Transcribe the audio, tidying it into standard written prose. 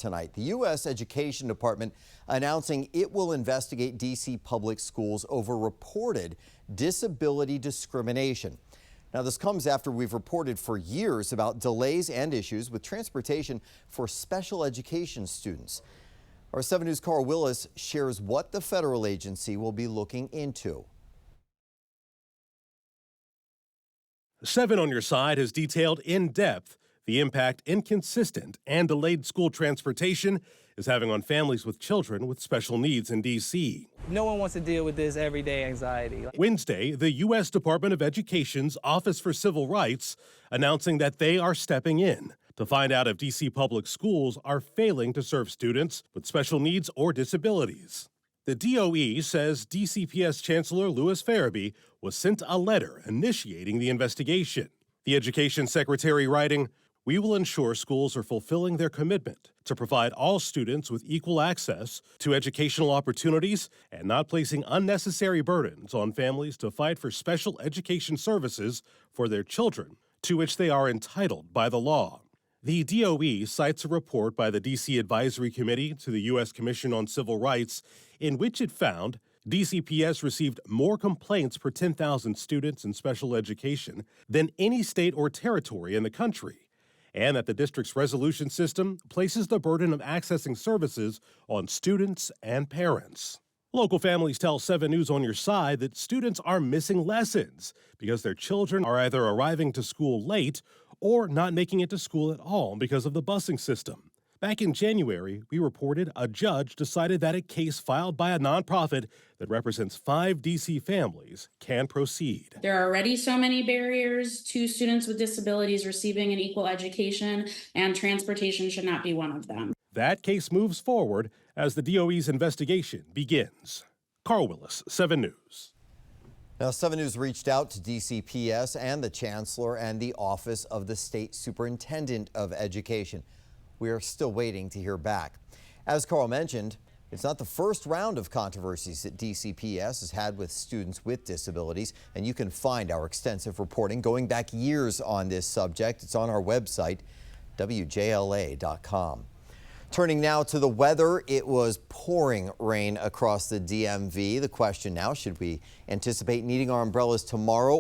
tonight. The U.S. Education Department announcing it will investigate D.C. public schools over reported disability discrimination. Now, this comes after we've reported for years about delays and issues with transportation for special education students. Our 7 News' Carl Willis shares what the federal agency will be looking into. 7 on your side has detailed in depth the impact inconsistent and delayed school transportation is having on families with children with special needs in D.C. No one wants to deal with this everyday anxiety. Wednesday, the U.S. Department of Education's Office for Civil Rights announcing that they are stepping in to find out if D.C. public schools are failing to serve students with special needs or disabilities. The DOE says DCPS Chancellor Lew Ferebee was sent a letter initiating the investigation. The Education Secretary writing, "We will ensure schools are fulfilling their commitment to provide all students with equal access to educational opportunities and not placing unnecessary burdens on families to fight for special education services for their children, to which they are entitled by the law." The DOE cites a report by the D.C. Advisory Committee to the U.S. Commission on Civil Rights in which it found DCPS received more complaints per 10,000 students in special education than any state or territory in the country, and that the district's resolution system places the burden of accessing services on students and parents. Local families tell 7 News on your side that students are missing lessons because their children are either arriving to school late or not making it to school at all because of the busing system. Back in January, we reported a judge decided that a case filed by a nonprofit that represents 5 D.C. families can proceed. There are already so many barriers to students with disabilities receiving an equal education, and transportation should not be one of them. That case moves forward as the DOE's investigation begins. Carl Willis, 7 News. Now, 7 News reached out to DCPS and the Chancellor and the Office of the State Superintendent of Education. We are still waiting to hear back. As Carl mentioned, it's not the first round of controversies that DCPS has had with students with disabilities, and you can find our extensive reporting going back years on this subject. It's on our website, WJLA.com. Turning now to the weather, it was pouring rain across the DMV. The question now, should we anticipate needing our umbrellas tomorrow?